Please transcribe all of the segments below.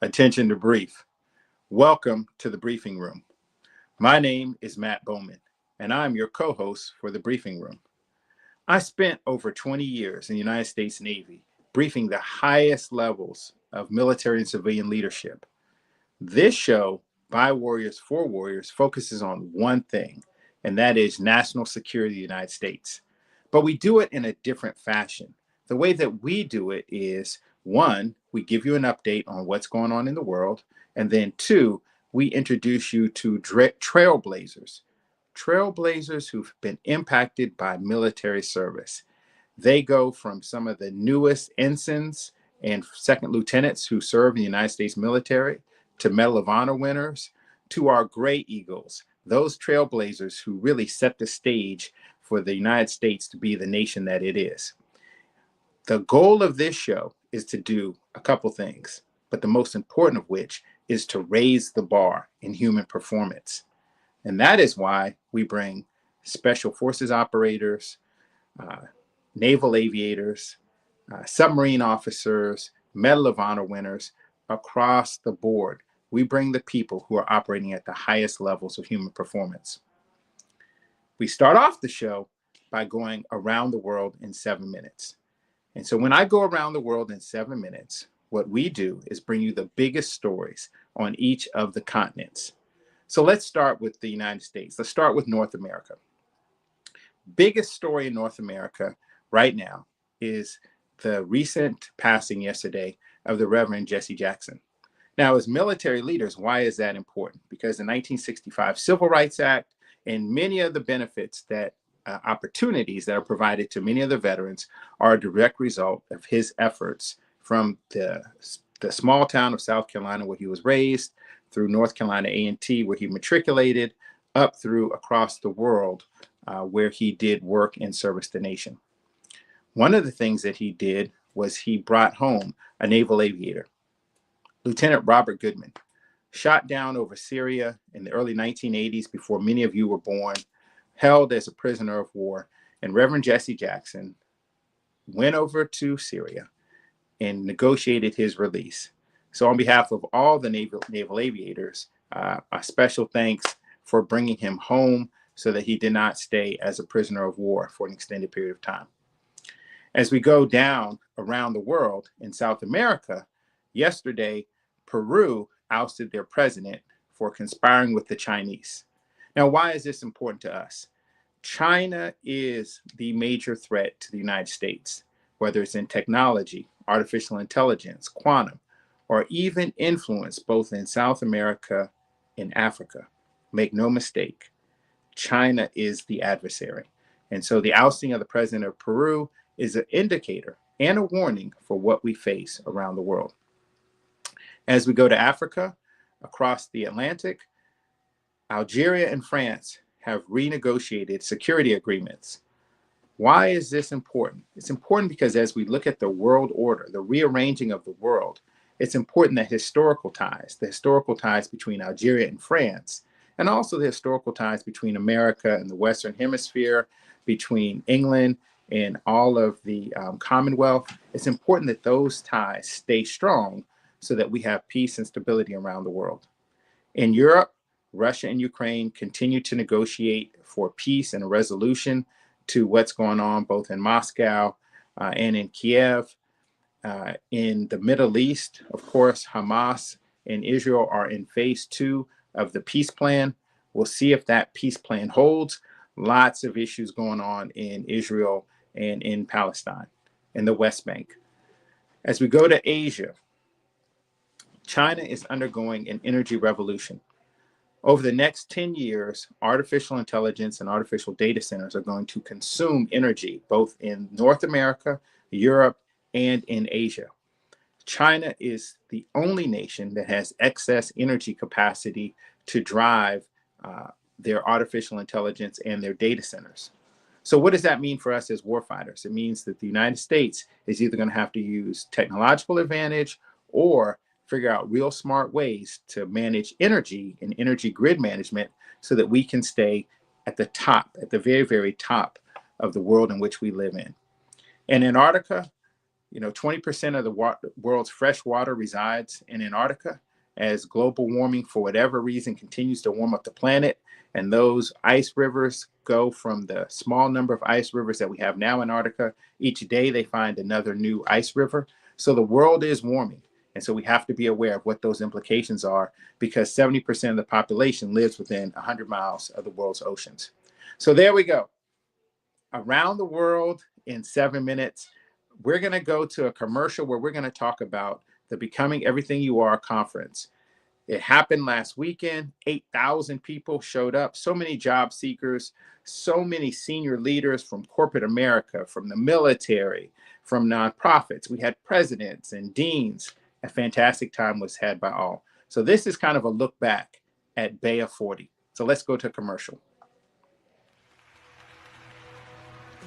Attention to brief. Welcome to the briefing room. My name is Matt Bowman, and I'm your co-host for the briefing room. I spent over 20 years in the United States Navy briefing the highest levels of military and civilian leadership. This show, By Warriors for Warriors, focuses on one thing, and that is national security of the United States. But we do it in a different fashion. The way that we do it is, one, we give you an update on what's going on in the world, and then two, we introduce you to trailblazers who've been impacted by military service. They go from some of the newest ensigns and second lieutenants who serve in the United States military to Medal of Honor winners to our Gray Eagles, those trailblazers who really set the stage for the United States to be the nation that it is. The goal of this show is to do a couple things, but the most important of which is to raise the bar in human performance. And that is why we bring special forces operators, naval aviators, submarine officers, Medal of Honor winners across the board. We bring the people who are operating at the highest levels of human performance. We start off the show by going around the world in 7 minutes. And so when I go around the world in 7 minutes, what we do is bring you the biggest stories on each of the continents. So let's start with the United States. Let's start with North America. Biggest story in North America right now is the recent passing yesterday of the Reverend Jesse Jackson. Now, as military leaders, why is that important? Because the 1965 Civil Rights Act and many of the benefits that opportunities that are provided to many of the veterans are a direct result of his efforts from the small town of South Carolina where he was raised, through North Carolina A&T where he matriculated, up through across the world where he did work in service to the nation. One of the things that he did was he brought home a naval aviator, Lieutenant Robert Goodman, shot down over Syria in the early 1980s before many of you were born, held as a prisoner of war, and Reverend Jesse Jackson went over to Syria and negotiated his release. So on behalf of all the naval aviators, a special thanks for bringing him home so that he did not stay as a prisoner of war for an extended period of time. As we go down around the world in South America, yesterday, Peru ousted their president for conspiring with the Chinese. Now, why is this important to us? China is the major threat to the United States, whether it's in technology, artificial intelligence, quantum, or even influence both in South America and Africa. Make no mistake, China is the adversary. And so the ousting of the president of Peru is an indicator and a warning for what we face around the world. As we go to Africa, across the Atlantic, Algeria and France have renegotiated security agreements. Why is this important? It's important because as we look at the world order, the rearranging of the world, it's important that the historical ties between Algeria and France, and also the historical ties between America and the Western Hemisphere, between England and all of the Commonwealth, it's important that those ties stay strong so that we have peace and stability around the world. In Europe, Russia and Ukraine continue to negotiate for peace and a resolution to what's going on both in Moscow and in Kiev. In the Middle East, of course, Hamas and Israel are in phase 2 of the peace plan. We'll see if that peace plan holds. Lots of issues going on in Israel and in Palestine, in the West Bank. As we go to Asia, China is undergoing an energy revolution. Over the next 10 years, artificial intelligence and artificial data centers are going to consume energy, both in North America, Europe, and in Asia. China is the only nation that has excess energy capacity to drive their artificial intelligence and their data centers. So what does that mean for us as warfighters? It means that the United States is either going to have to use technological advantage or figure out real smart ways to manage energy and energy grid management so that we can stay at the top, at the very, very top of the world in which we live in. In Antarctica, 20% of the world's fresh water resides in Antarctica. As global warming, for whatever reason, continues to warm up the planet, and those ice rivers go from the small number of ice rivers that we have now in Antarctica. Each day they find another new ice river. So the world is warming. And so we have to be aware of what those implications are, because 70% of the population lives within 100 miles of the world's oceans. So there we go. Around the world in 7 minutes. We're going to go to a commercial where we're going to talk about the Becoming Everything You Are conference. It happened last weekend. 8,000 people showed up, so many job seekers, so many senior leaders from corporate America, from the military, from nonprofits. We had presidents and deans. A fantastic time was had by all. So this is kind of a look back at Bay of 40. So let's go to commercial.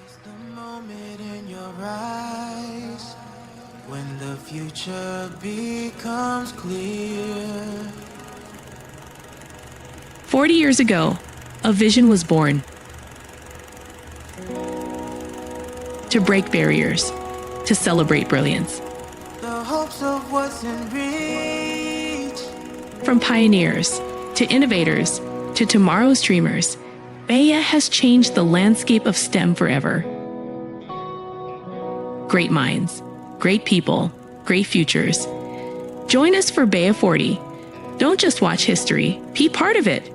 It's the moment in your eyes when the future becomes clear. 40 years ago, a vision was born. To break barriers, to celebrate brilliance. The hopes of what's in reach. From pioneers to innovators to tomorrow's dreamers, BEA has changed the landscape of STEM forever. Great minds, great people, great futures. Join us for BEA 40. Don't just watch history, be part of it.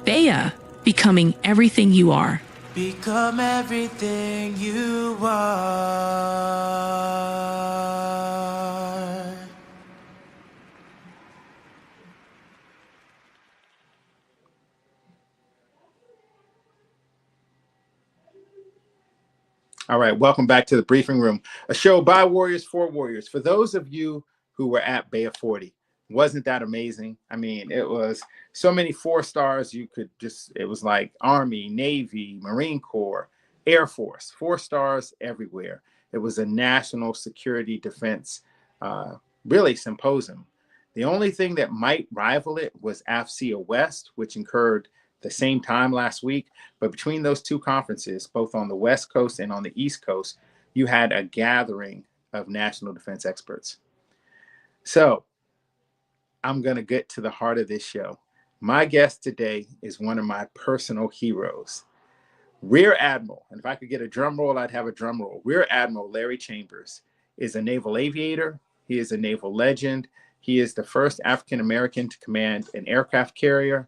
BEA, becoming everything you are. Become everything you are. All right, welcome back to the briefing room, a show by Warriors for Warriors. For those of you who were at Bay of 40, wasn't that amazing? I mean, it was so many 4 stars. You could just, it was like Army, Navy, Marine Corps, Air Force, 4 stars everywhere. It was a national security defense, really symposium. The only thing that might rival it was AFCEA West, which occurred the same time last week. But between those two conferences, both on the West Coast and on the East Coast, you had a gathering of national defense experts. So I'm going to get to the heart of this show. My guest today is one of my personal heroes, Rear Admiral. And if I could get a drum roll, I'd have a drum roll. Rear Admiral Larry Chambers is a naval aviator. He is a naval legend. He is the first African-American to command an aircraft carrier.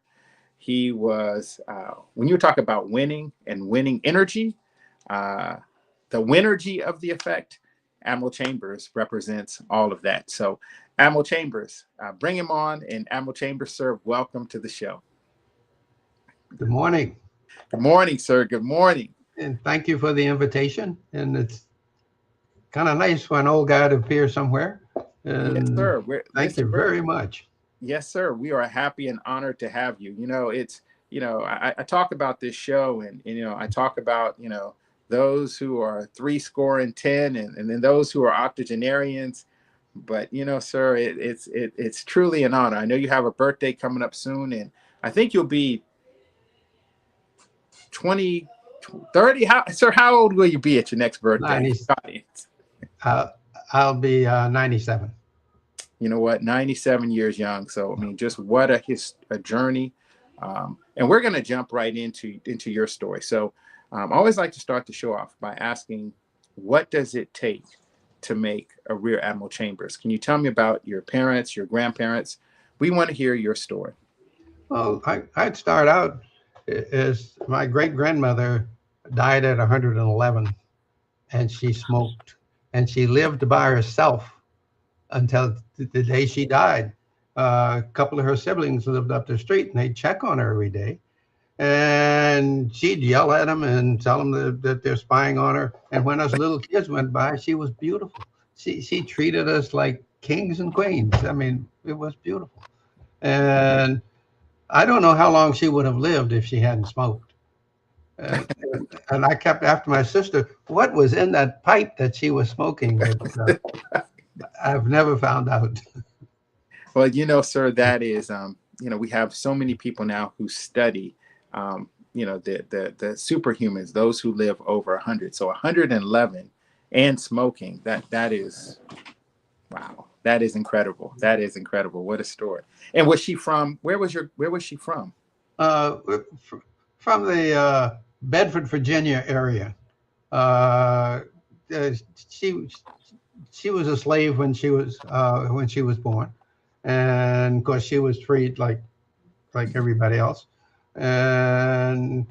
He was, when you talk about winning and winning energy, the winergy of the effect, Admiral Chambers represents all of that. So Admiral Chambers, bring him on. And Admiral Chambers, sir, welcome to the show. Good morning. Good morning, sir. Good morning. And thank you for the invitation. And it's kind of nice for an old guy to appear somewhere. And yes, sir. Thank you very much. Yes, sir. We are happy and honored to have you. You know, it's, you know, I talk about this show and, you know, I talk about, you know, those who are 70 and then those who are octogenarians. But, you know, sir, it's truly an honor. I know you have a birthday coming up soon, and I think you'll be 20, 30. How old will you be at your next birthday? I'll be 97. You know what? 97 years young. So, I mean, just what a journey. And we're going to jump right into your story. So I always like to start the show off by asking, what does it take to make a Rear Admiral Chambers? Can you tell me about your parents, your grandparents? We want to hear your story. Well, I'd start out as my great-grandmother died at 111, and she smoked, and she lived by herself until the day she died. A couple of her siblings lived up the street, and they'd check on her every day. And she'd yell at them and tell them that they're spying on her. And when us little kids went by, she was beautiful. She treated us like kings and queens. I mean, it was beautiful. And I don't know how long she would have lived if she hadn't smoked. And I kept after my sister, what was in that pipe that she was smoking? But I've never found out. Well, you know, sir, that is, you know, we have so many people now who study, you know, the superhumans, those who live over 100. So 111 and smoking. That is, wow. That is incredible. That is incredible. What a story. And was she from? Where was she from? Uh, from the Bedford, Virginia area. Uh, uh, she she was a slave when she was born, and of course she was freed like everybody else, and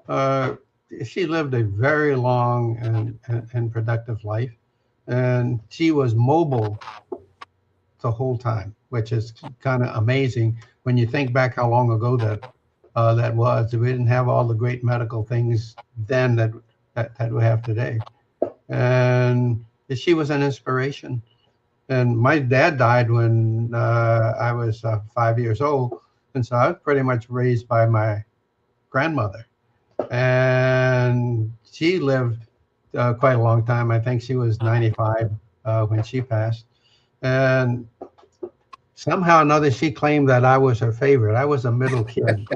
uh, she lived a very long and productive life, and she was mobile the whole time, which is kind of amazing when you think back how long ago that was. We didn't have all the great medical things then that we have today, and she was an inspiration. And my dad died when I was 5 years old, and so I was pretty much raised by my grandmother, and she lived quite a long time. I think she was 95 when she passed, and somehow or another, she claimed that I was her favorite. I was a middle kid.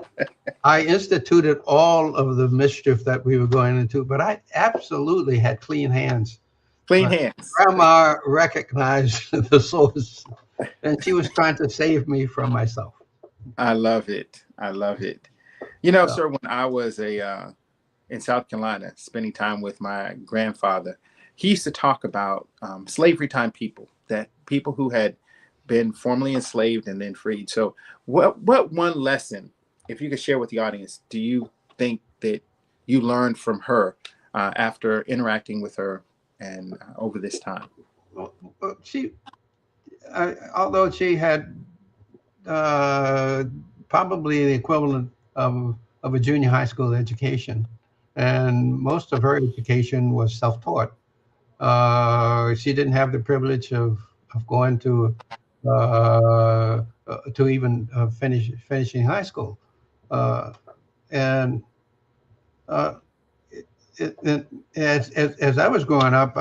I instituted all of the mischief that we were going into, but I absolutely had clean hands. Clean hands. Grandma recognized the source, and she was trying to save me from myself. I love it. I love it. You know, So, sir, when I was in South Carolina, spending time with my grandfather, he used to talk about slavery time people, that people who had been formerly enslaved and then freed. So what one lesson, if you could share with the audience, do you think that you learned from her after interacting with her and over this time? well, she, although she had probably the equivalent of a junior high school education, and most of her education was self-taught. She didn't have the privilege of going to even finishing high school, and as I was growing up,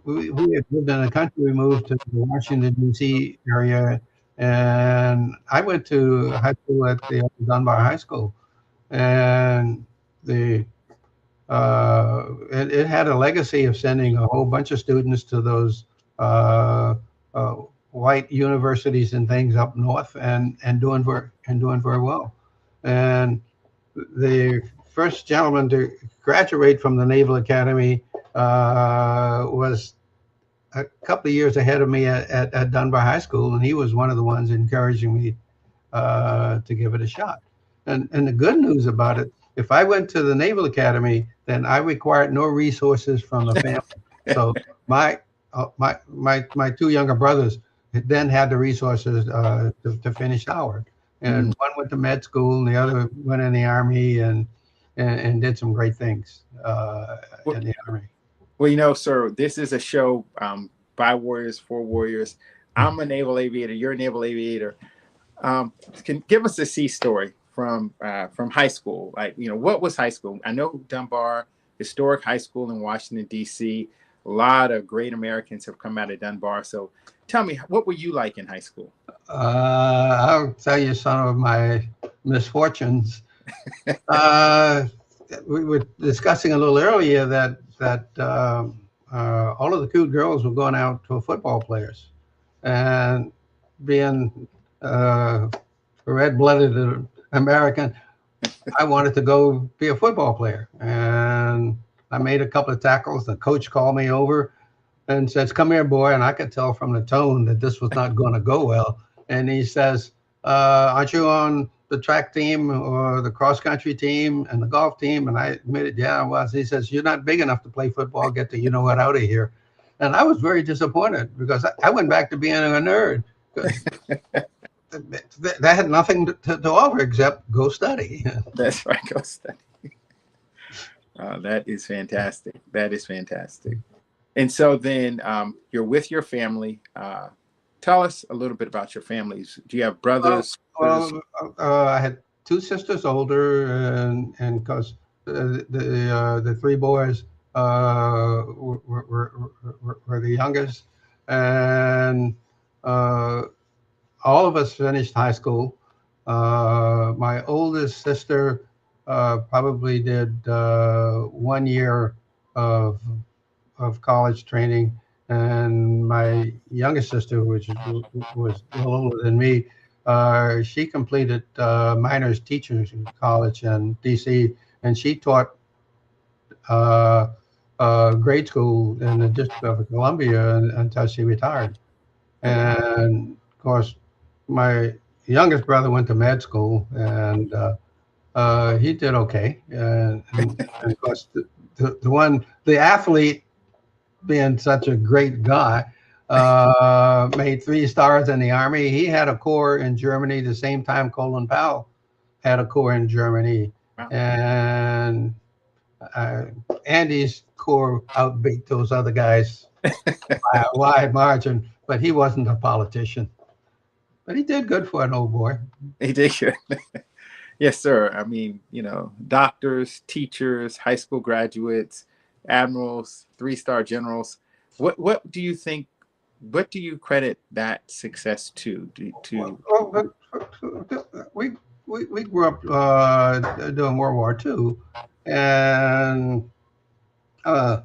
we had lived in the country. We moved to the Washington D.C. area, and I went to high school at the Dunbar High School, and it had a legacy of sending a whole bunch of students to those uh, uh, white universities and things up north, and doing very well. And the first gentleman to graduate from the Naval Academy was a couple of years ahead of me at Dunbar High School, and he was one of the ones encouraging me to give it a shot. And the good news about it, if I went to the Naval Academy, then I required no resources from the family. So my two younger brothers then had the resources to finish Howard, and one went to med school, and the other went in the Army and did some great things in the Army. Well, you know, sir, this is a show by warriors for warriors. I'm a naval aviator. You're a naval aviator. Can give us a sea story from high school. Like, you know, what was high school? I know Dunbar, historic high school in Washington, D.C. A lot of great Americans have come out of Dunbar. So tell me, what were you like in high school? I'll tell you some of my misfortunes. We were discussing a little earlier that all of the cute girls were going out to football players, and being a red-blooded American, I wanted to go be a football player, and I made a couple of tackles. The coach called me over and says, "Come here, boy." And I could tell from the tone that this was not going to go well. And he says, "Aren't you on the track team or the cross country team and the golf team?" And I admitted, yeah, I was. He says, "You're not big enough to play football. Get the you-know-what out of here." And I was very disappointed because I went back to being a nerd. That had nothing to offer except go study. That's right, go study. That is fantastic. That is fantastic. And so then you're with your family. Tell us a little bit about your families. Do you have brothers? I had two sisters older, and because the three boys were the youngest, and all of us finished high school. My oldest sister probably did 1 year of of college training, and my youngest sister, which was a little older than me, she completed minors teachers in college in D.C., and she taught uh, grade school in the District of Columbia until she retired. Oh, wow. And of course, my youngest brother went to med school, and he did okay. And of course, the athlete, being such a great guy, made 3 stars in the Army. He had a corps in Germany the same time Colin Powell had a corps in Germany. Wow. And uh, Andy's corps outbeat those other guys by a wide margin, but he wasn't a politician. But he did good for an old boy. He did good. Yes, sir. I mean, doctors, teachers, high school graduates, admirals, 3-star generals. What do you think? What do you credit that success to? Well, we grew up during World War II, and uh,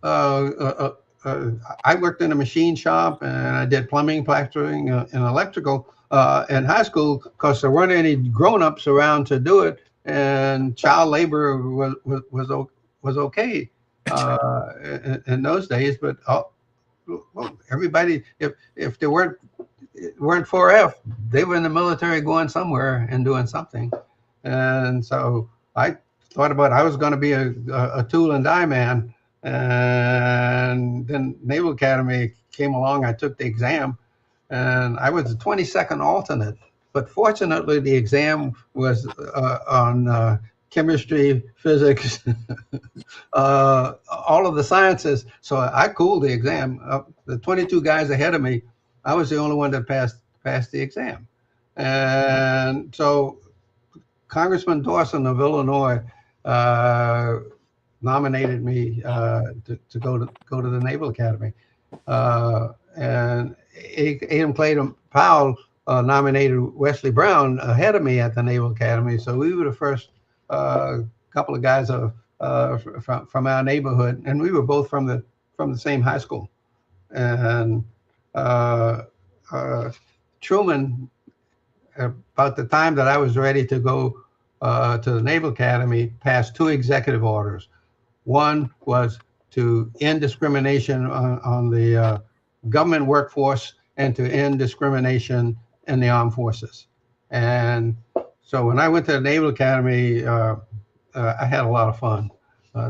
I worked in a machine shop, and I did plumbing, plastering, and electrical in high school because there weren't any grown-ups around to do it, and child labor was okay in those days. But well, everybody, if they weren't 4F, they were in the military going somewhere and doing something. And so I thought about I was going to be a tool and die man. And then Naval Academy came along. I took the exam, and I was the 22nd alternate. But fortunately, the exam was on chemistry, physics, all of the sciences. So I cooled the exam. The 22 guys ahead of me, I was the only one that passed the exam. And so Congressman Dawson of Illinois nominated me to go to the Naval Academy, and Adam Clayton Powell nominated Wesley Brown ahead of me at the Naval Academy. So we were the first couple of guys from our neighborhood, and we were both from the same high school. And Truman, about the time that I was ready to go to the Naval Academy, passed 2 executive orders. One was to end discrimination on the government workforce and to end discrimination in the armed forces. And so when I went to the Naval Academy, I had a lot of fun.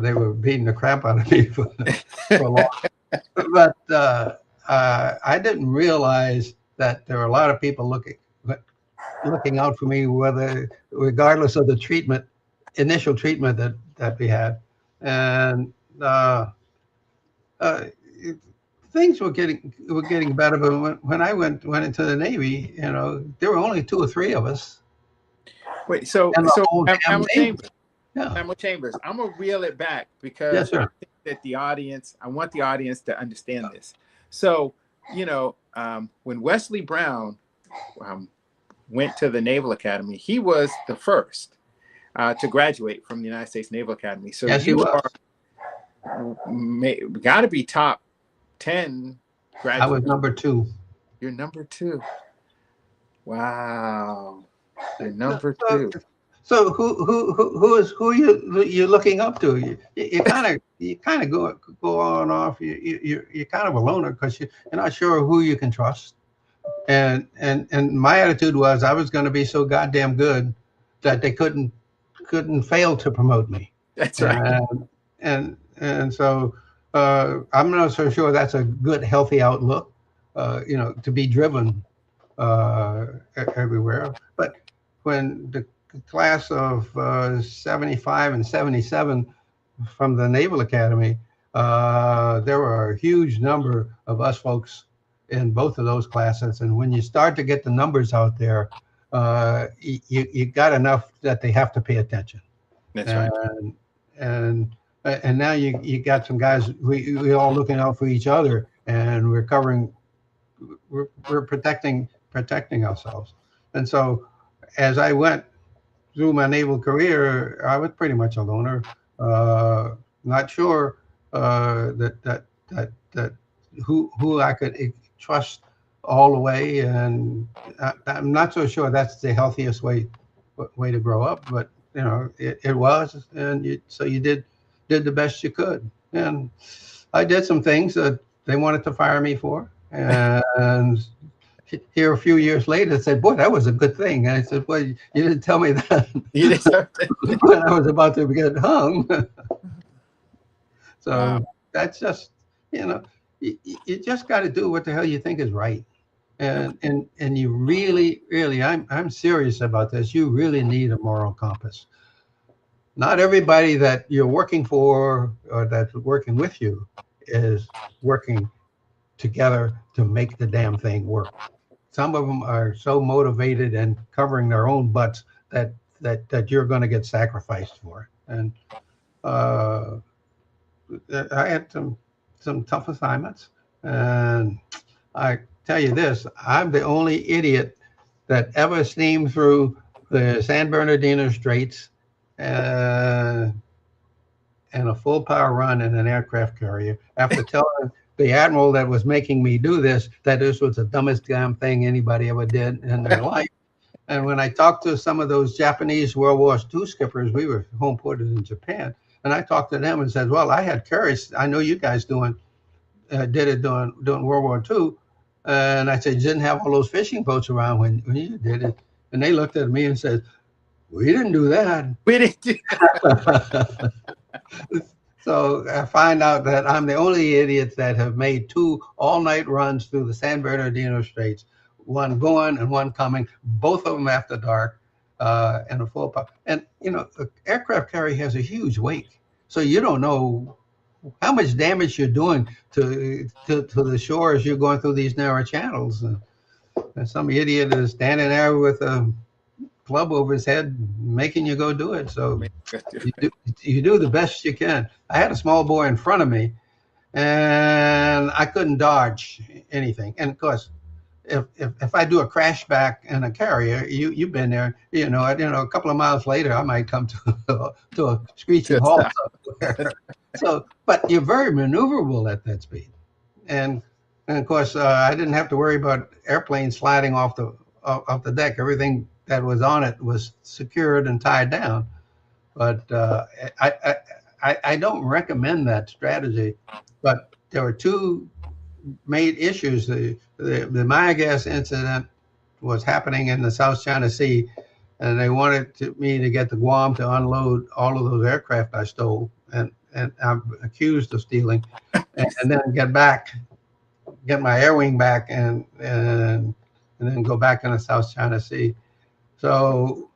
They were beating the crap out of me for a long time. But I didn't realize that there were a lot of people looking out for me, regardless of the initial treatment that we had. And things were getting better. But when I went into the Navy, there were only 2 or 3 of us. Wait, so Admiral Chambers, yeah. Admiral Chambers, I'm gonna reel it back because yes, sir. I think that I want the audience to understand this. So, when Wesley Brown went to the Naval Academy, he was the first to graduate from the United States Naval Academy. So yes, you got to be top 10 graduates. I was number 2. You're number 2. Wow. You're number 2. So who are you looking up to? You kind of go on off. You're kind of a loner because you're not sure who you can trust. And my attitude was I was going to be so goddamn good that they couldn't fail to promote me. That's right. And so I'm not so sure that's a good, healthy outlook. To be driven everywhere. But when the class of 75 and 77 from the Naval Academy, there were a huge number of us folks in both of those classes. And when you start to get the numbers out there, you got enough that they have to pay attention. That's right. And now you got some guys, we all looking out for each other, and we're protecting ourselves. And so as I went through my naval career, I was pretty much a loner, not sure that who I could trust all the way, and I'm not so sure that's the healthiest way to grow up, but it was, and so you did the best you could, and I did some things that they wanted to fire me for, and here a few years later said, "Boy, that was a good thing." And I said, "Well, you didn't tell me that You deserve when I was about to get hung." Wow. So that's just, you know, you just got to do what the hell you think is right. And you really, I'm serious about this. You really need a moral compass. Not everybody that you're working for or that's working with you is working together to make the damn thing work. Some of them are so motivated and covering their own butts that you're going to get sacrificed for it. And uh, I had some tough assignments, and I tell you this: I'm the only idiot that ever steamed through the San Bernardino Straits uh, and a full power run in an aircraft carrier after telling the admiral that was making me do this that this was the dumbest damn thing anybody ever did in their life. And when I talked to some of those Japanese World War II skippers, we were home ported in Japan, and I talked to them and said, "Well, I had courage. I know you guys did it during World War II." And I said, "You didn't have all those fishing boats around when you did it." And they looked at me and said, "We didn't do that." We didn't do So I find out that I'm the only idiot that have made two all-night runs through the San Bernardino Straits, one going and one coming, both of them after dark, and a full power. And the aircraft carrier has a huge wake, so you don't know how much damage you're doing to the shore as you're going through these narrow channels. And some idiot is standing there with a club over his head, making you go do it. So you do the best you can. I had a small boy in front of me, and I couldn't dodge anything. And of course, if I do a crash back in a carrier, you've been there. A couple of miles later, I might come to a screeching halt somewhere. So, but you're very maneuverable at that speed, and of course, I didn't have to worry about airplanes sliding off the deck. Everything that was on it was secured and tied down. But I don't recommend that strategy. But there were two main issues. The Maya gas incident was happening in the South China Sea, and they wanted me to get to Guam to unload all of those aircraft I stole and I'm accused of stealing, and then get my air wing back, and then go back in the South China Sea. So,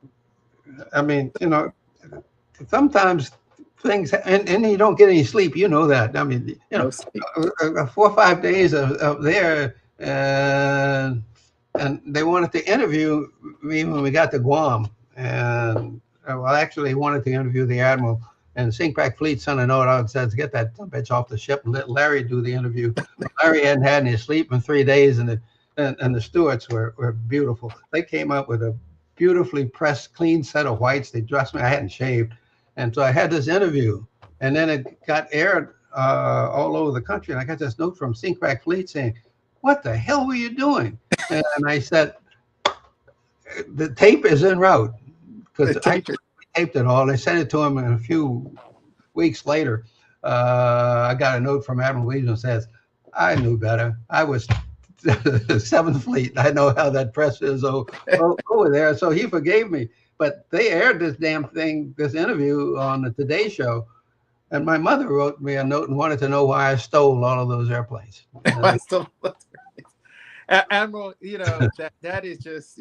I mean, sometimes things, and you don't get any sleep. You know that. I mean, 4 or 5 days of there, and they wanted to interview me when we got to Guam, and actually wanted to interview the admiral. And Sink-Pack Fleet sent a note out and says, "Get that bitch off the ship and let Larry do the interview." But Larry hadn't had any sleep in 3 days, and the stewards were beautiful. They came up with a beautifully pressed, clean set of whites. They dressed me. I hadn't shaved, and so I had this interview, and then it got aired all over the country. And I got this note from Sink-Pack Fleet saying, "What the hell were you doing?" And I said, "The tape is en route," because I taped it all. They sent it to him, and a few weeks later, I got a note from Admiral Legion that says, "I knew better. I was 7th Fleet. I know how that press is over there." So he forgave me. But they aired this damn thing, this interview on the Today Show, and my mother wrote me a note and wanted to know why I stole all of those airplanes. Admiral, that is just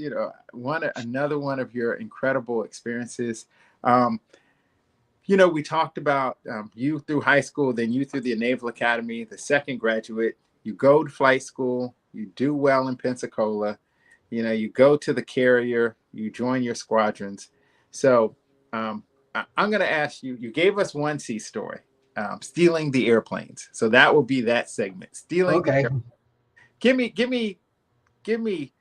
another one of your incredible experiences. We talked about you through high school, then you through the Naval Academy, the second graduate. You go to flight school, you do well in Pensacola, you go to the carrier, you join your squadrons. So I'm going to ask you. You gave us one sea story, stealing the airplanes. So that will be that segment. Stealing. Okay. Give me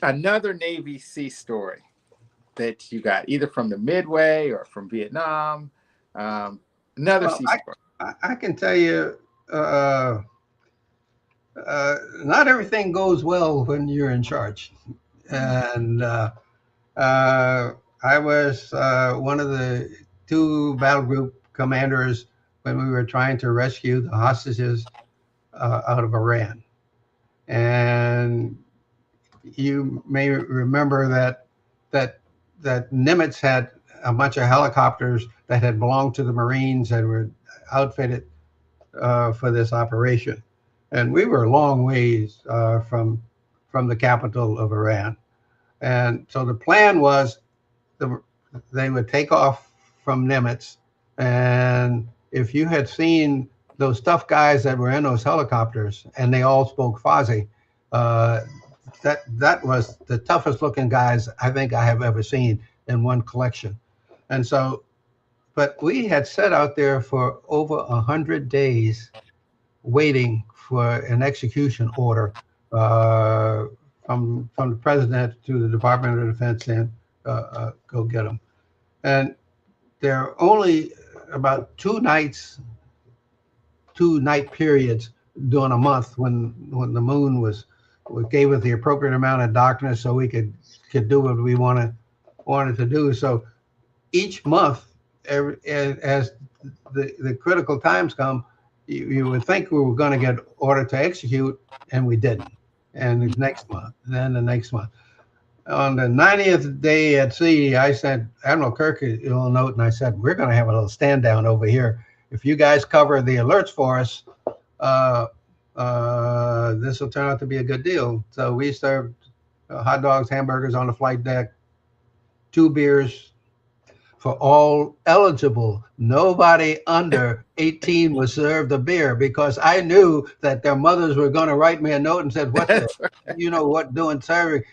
another Navy sea story that you got, either from the Midway or from Vietnam, Another Well, sea sport. I can tell you, not everything goes well when you're in charge. And I was one of the two battle group commanders when we were trying to rescue the hostages out of Iran. And you may remember that Nimitz had a bunch of helicopters that had belonged to the Marines that were outfitted for this operation, and we were a long ways from the capital of Iran. And so the plan was they would take off from Nimitz, and if you had seen those tough guys that were in those helicopters, and they all spoke Farsi, that was the toughest looking guys I think I have ever seen in one collection. And so, but we had sat out there for over 100 days waiting for an execution order from the president to the Department of Defense saying, go get them. And there are only about two night periods during a month when the moon gave us the appropriate amount of darkness so we could do what we wanted to do. So each month, as the critical times come, you would think we were going to get ordered to execute, and we didn't. And the next month, then the next month. On the 90th day at sea, I sent Admiral Kirk a little note, and I said, we're going to have a little stand down over here. If you guys cover the alerts for us, this will turn out to be a good deal. So we served hot dogs, hamburgers on the flight deck, 2 beers for all eligible. Nobody under 18 was served a beer, because I knew that their mothers were going to write me a note and said, what doing serving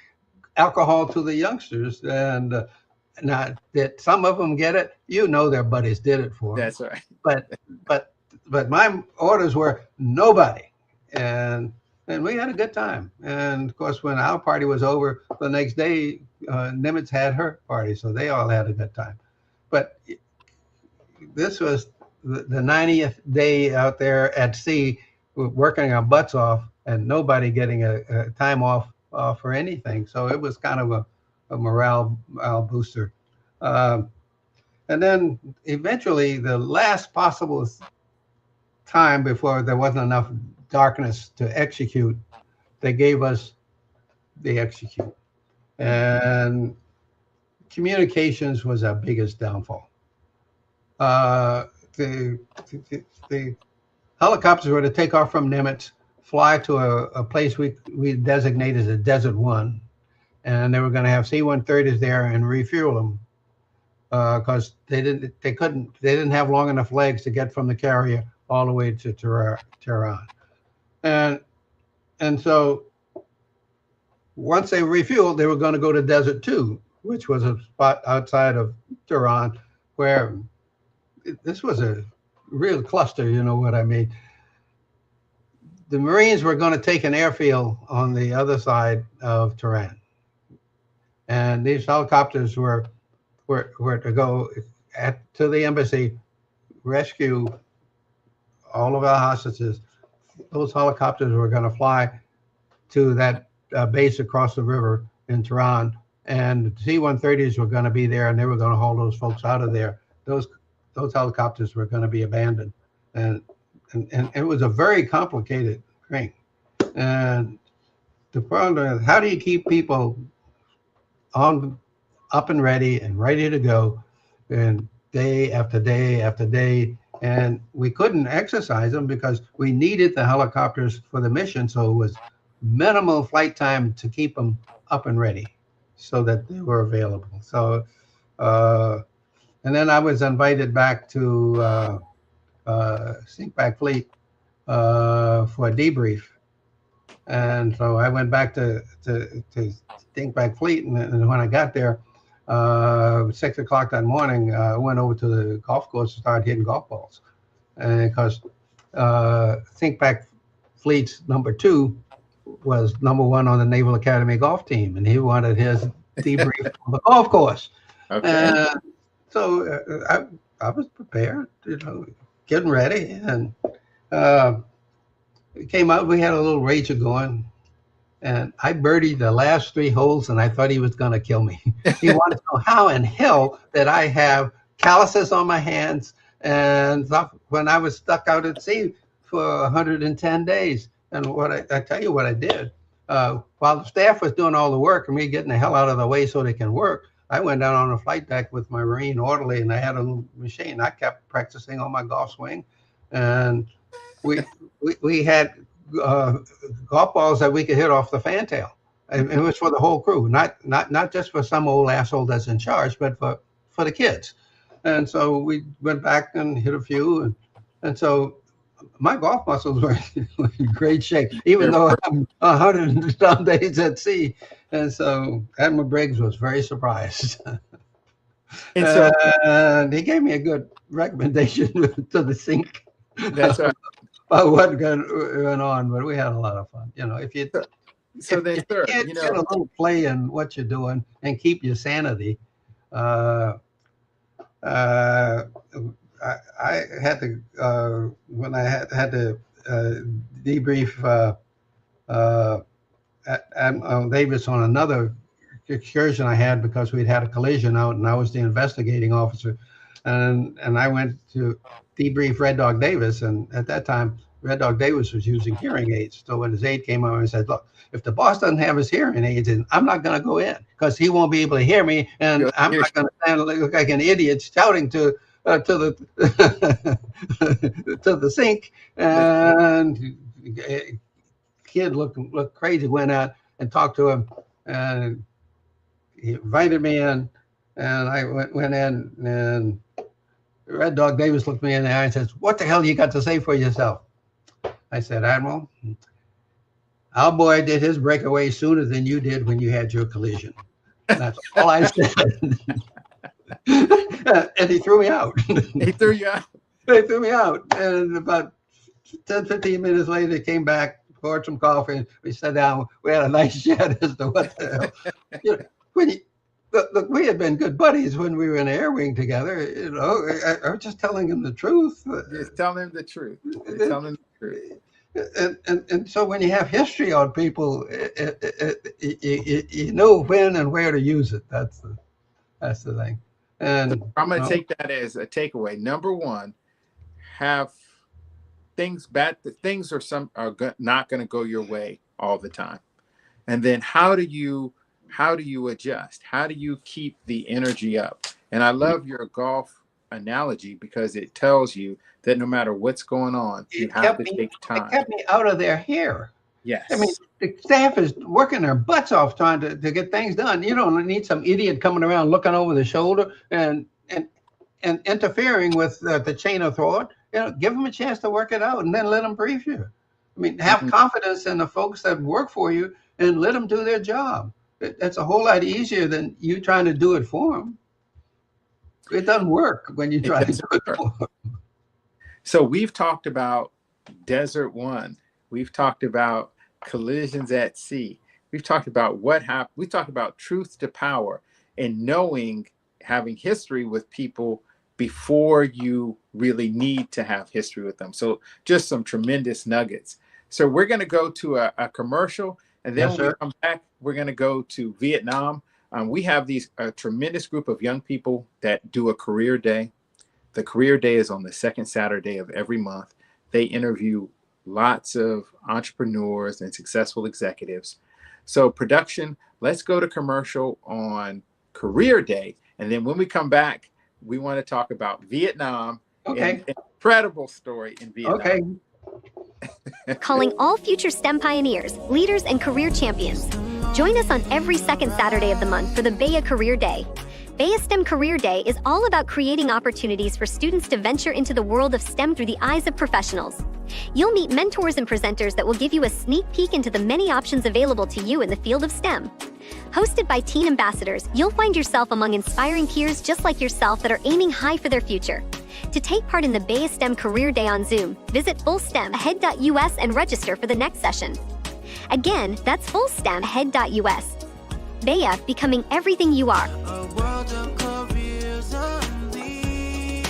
alcohol to the youngsters. And now that some of them get it, their buddies did it for them. That's right. But my orders were nobody. And we had a good time. And of course, when our party was over the next day, Nimitz had her party, so they all had a good time. But this was the 90th day out there at sea, working our butts off, and nobody getting a time off for anything. So it was kind of a morale booster. And then eventually, the last possible time before there wasn't enough darkness to execute, they gave us the execute. And communications was our biggest downfall. The helicopters were to take off from Nimitz, fly to a place we designated as a Desert One, and they were going to have C-130s there and refuel them because they didn't have long enough legs to get from the carrier all the way to Tehran. And so once they refueled, they were going to go to Desert Two, which was a spot outside of Tehran where this was a real cluster, you know what I mean? The Marines were going to take an airfield on the other side of Tehran. And these helicopters were to go to the embassy, rescue all of our hostages. Those helicopters were going to fly to that base across the river in Tehran, and the C-130s were going to be there, and they were going to haul those folks out of there. Those helicopters were going to be abandoned, and it was a very complicated thing. And the problem is, how do you keep people up and ready to go, and day after day after day? And we couldn't exercise them because we needed the helicopters for the mission, so it was minimal flight time to keep them up and ready so that they were available. So, and then I was invited back to Sinkback Fleet for a debrief. And so I went back to Sinkback Fleet, and when I got there, 6 o'clock that morning, I went over to the golf course and started hitting golf balls. And because Sinkback Fleet's number 2 was number 1 on the Naval Academy golf team, and he wanted his debrief on the golf course. Okay. So I was prepared, getting ready, and it came out. We had a little rager going, and I birdied the last 3 holes, and I thought he was going to kill me. He wanted to know how in hell that I have calluses on my hands and stuff when I was stuck out at sea for 110 days. And what I tell you what I did, while the staff was doing all the work and me getting the hell out of the way so they can work, I went down on the flight deck with my Marine orderly, and I had a little machine. I kept practicing on my golf swing, and we had golf balls that we could hit off the fantail. And it was for the whole crew, not just for some old asshole that's in charge, but for the kids. And so we went back and hit a few, and so my golf muscles were in great shape, even though I'm 100 and some days at sea. And so Admiral Briggs was very surprised. And so he gave me a good recommendation to the sink. That's right. About what went on, but we had a lot of fun. If you get a little play in what you're doing and keep your sanity. I had to when I had to debrief Admiral Davis on another excursion I had because we'd had a collision out, and I was the investigating officer, and I went to debrief Red Dog Davis, and at that time Red Dog Davis was using hearing aids. So when his aide came over and said, "Look, if the boss doesn't have his hearing aids in, I'm not going to go in because he won't be able to hear me, and I'm not going to stand look like an idiot shouting to the to the sink." And kid looked crazy. Went out and talked to him, and he invited me in, and I went in, and Red Dog Davis looked me in the eye and says, "What the hell you got to say for yourself?" I said, "Admiral, our boy did his breakaway sooner than you did when you had your collision." That's all I said. And he threw me out. He threw you out. They threw me out. And about 10, 15 minutes later, they came back, poured some coffee, and we sat down. We had a nice chat as to what the hell. Look, we had been good buddies when we were in the air wing together. I was just telling him the truth. Just telling him the truth. Just telling him the truth. And so when you have history on people, you know when and where to use it. That's the thing. And I'm going to take that as a takeaway. Number one, have bad things are not going to go your way all the time. And then how do you adjust? How do you keep the energy up? And I love your golf analogy because it tells you that no matter what's going on, you have to take time. It kept me out of their hair. Yes. I mean, the staff is working their butts off trying to get things done. You don't need some idiot coming around looking over the shoulder and interfering with the chain of thought. Give them a chance to work it out and then let them brief you. I mean, have confidence in the folks that work for you and let them do their job. That's a whole lot easier than you trying to do it for them. It doesn't work when you try to do it for them. So we've talked about Desert One. We've talked about collisions at sea. We've talked about what happened. We talked about truth to power and having history with people before you really need to have history with them. So just some tremendous nuggets. So we're going to go to a commercial, and then when we come back, we're going to go to Vietnam. We have a tremendous group of young people that do a career day. The career day is on the second Saturday of every month. They interview lots of entrepreneurs and successful executives. So production, let's go to commercial on career day. And then when we come back, we want to talk about Vietnam. Okay. An incredible story in Vietnam. Okay. Calling all future STEM pioneers, leaders, and career champions. Join us on every second Saturday of the month for the BEA Career Day. BEA STEM Career Day is all about creating opportunities for students to venture into the world of STEM through the eyes of professionals. You'll meet mentors and presenters that will give you a sneak peek into the many options available to you in the field of STEM. Hosted by teen ambassadors, you'll find yourself among inspiring peers just like yourself that are aiming high for their future. To take part in the BEA STEM Career Day on Zoom, visit fullstemahead.us and register for the next session. Again, that's fullstemahead.us. BEA, becoming everything you are. A world of careers unleashed.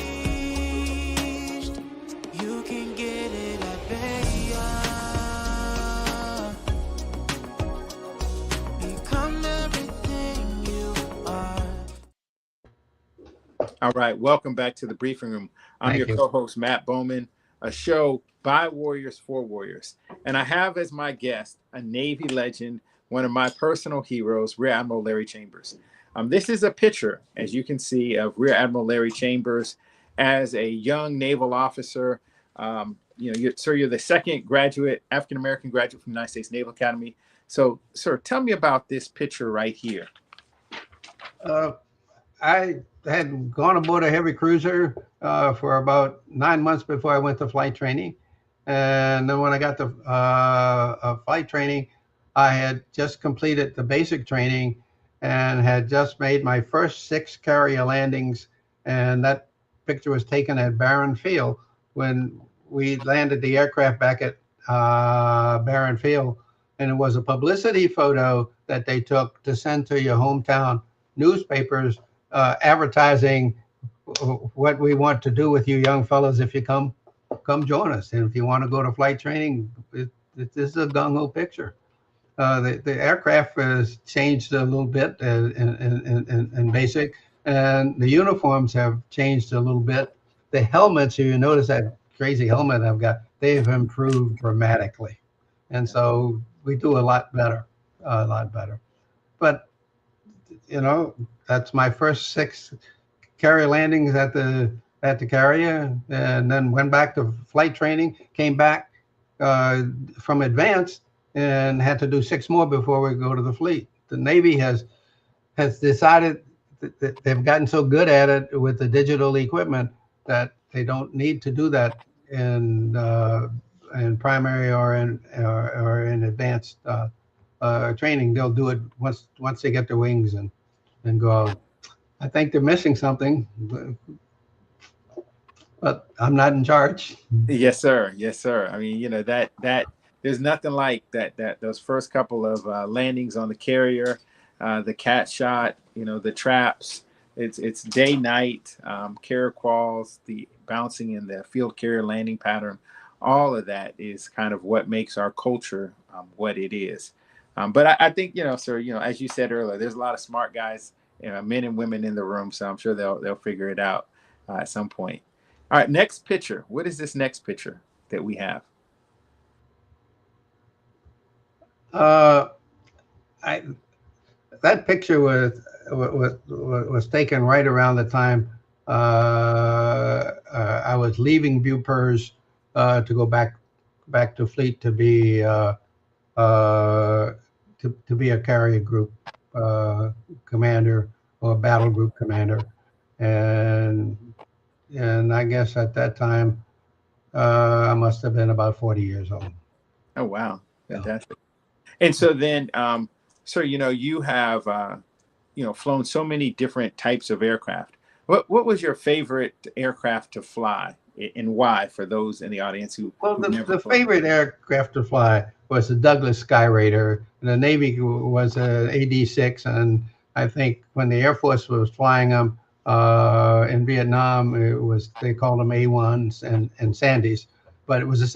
All right, welcome back to the briefing room. I'm Thank your you. co-host, Matt Bowman, a show by Warriors for Warriors. And I have as my guest a Navy legend, one of my personal heroes, Rear Admiral Larry Chambers. This is a picture, as you can see, of Rear Admiral Larry Chambers as a young naval officer. You're the second graduate, African-American graduate from the United States Naval Academy. So, sir, tell me about this picture right here. I had gone aboard a heavy cruiser for about 9 months before I went to flight training. And then when I got to flight training, I had just completed the basic training and had just made my first 6 carrier landings. And that picture was taken at Barron Field when we landed the aircraft back at Barron Field. And it was a publicity photo that they took to send to your hometown newspapers, advertising what we want to do with you young fellas if you come join us. And if you want to go to flight training, this is a gung-ho picture. The aircraft has changed a little bit in basic, and the uniforms have changed a little bit. The helmets, if you notice that crazy helmet I've got, they've improved dramatically. And so we do a lot better. But, that's my first 6 carrier landings at the carrier, and then went back to flight training, came back from advanced and had to do 6 more before we go to the fleet. The Navy has decided that they've gotten so good at it with the digital equipment that they don't need to do that in primary or in advanced training. They'll do it once they get their wings and go out. I think they're missing something, but I'm not in charge. Yes, sir. Yes, sir. I mean, that there's nothing like that those first couple of landings on the carrier, the cat shot, the traps. It's day night, carrier crawls, the bouncing in the field carrier landing pattern. All of that is kind of what makes our culture what it is. But I think, sir, as you said earlier, there's a lot of smart guys, men and women in the room. So I'm sure they'll figure it out at some point. All right, next picture. What is this next picture that we have? That picture was taken right around the time I was leaving Bupers to go back to fleet to be a carrier group commander or battle group commander, and I guess at that time I must have been about 40 years old. Oh wow, fantastic! Yeah. And so then, sir, you have flown so many different types of aircraft. What was your favorite aircraft to fly, and why? For those in the audience who the favorite aircraft to fly was the Douglas Skyraider. The Navy was an AD-6, and I think when the Air Force was flying them in Vietnam, they called them A1s and Sandys, but it was the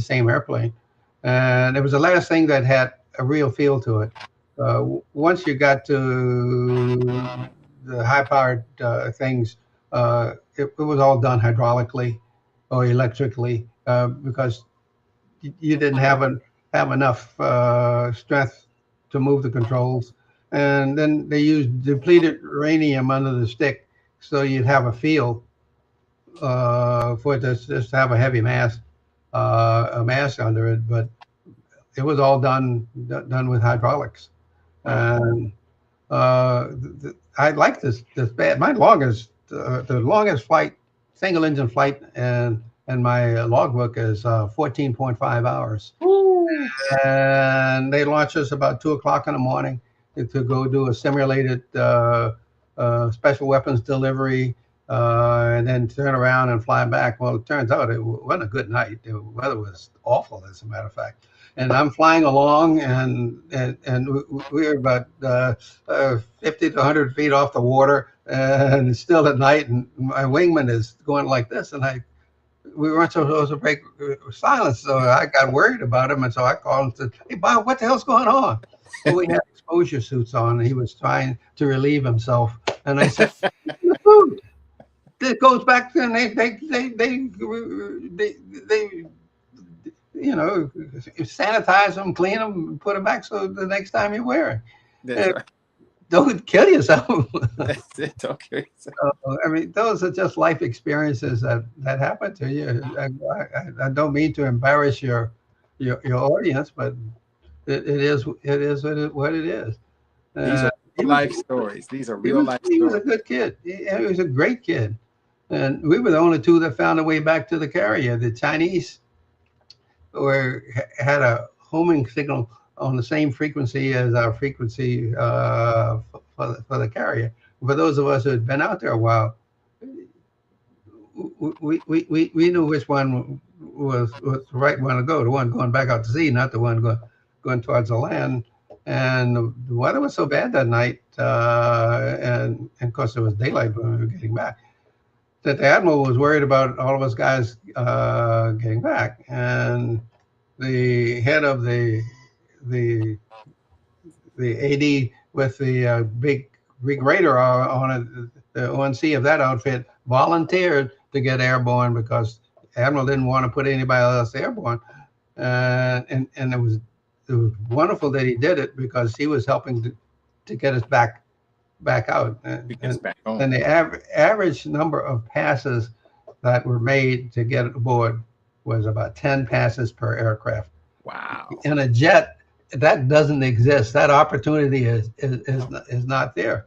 same airplane, and it was the last thing that had a real feel to it. Once you got to the high-powered things, it was all done hydraulically or electrically because you didn't have enough strength to move the controls. And then they used depleted uranium under the stick, so you'd have a feel for it to just have a heavy mass under it. But it was all done with hydraulics. And I like this bad. My longest, the longest flight, single engine flight, and my logbook is 14.5 hours. Ooh. And they launched us about 2 o'clock in the morning to go do a simulated special weapons delivery, and then turn around and fly back. Well, it turns out it wasn't a good night. The weather was awful, as a matter of fact. And I'm flying along, and we're about 50 to 100 feet off the water, and it's still at night, and my wingman is going like this, and we weren't supposed to break silence, so I got worried about him, and so I called and said, "Hey, Bob, what the hell's going on?" Well, we had exposure suits on, and he was trying to relieve himself, and I said, food. It goes back to, and they you know, sanitize them, clean them, and put them back so the next time you wear That's it. right. Don't kill yourself. That's it. Okay. I mean, those are just life experiences that happen to you. I don't mean to embarrass your audience, but it is what it is. These Uh, are he real was life stories. These are he real was life he was a stories. good kid. He was a great kid, and we were the only two that found a way back to the carrier. The Chinese had a homing signal on the same frequency as our frequency for the carrier. For those of us who had been out there a while, we knew which one was the right one to go, the one going back out to sea, not the one going towards the land. And the weather was so bad that night, and of course it was daylight when we were getting back, that the admiral was worried about all of us guys getting back. And the head of the AD with the big radar on it, the ONC of that outfit, volunteered to get airborne because Admiral didn't want to put anybody else airborne. And it was wonderful that he did it because he was helping to get us back out. Because back home. And the average number of passes that were made to get aboard was about 10 passes per aircraft. Wow. In a jet, that doesn't exist. That opportunity is not there.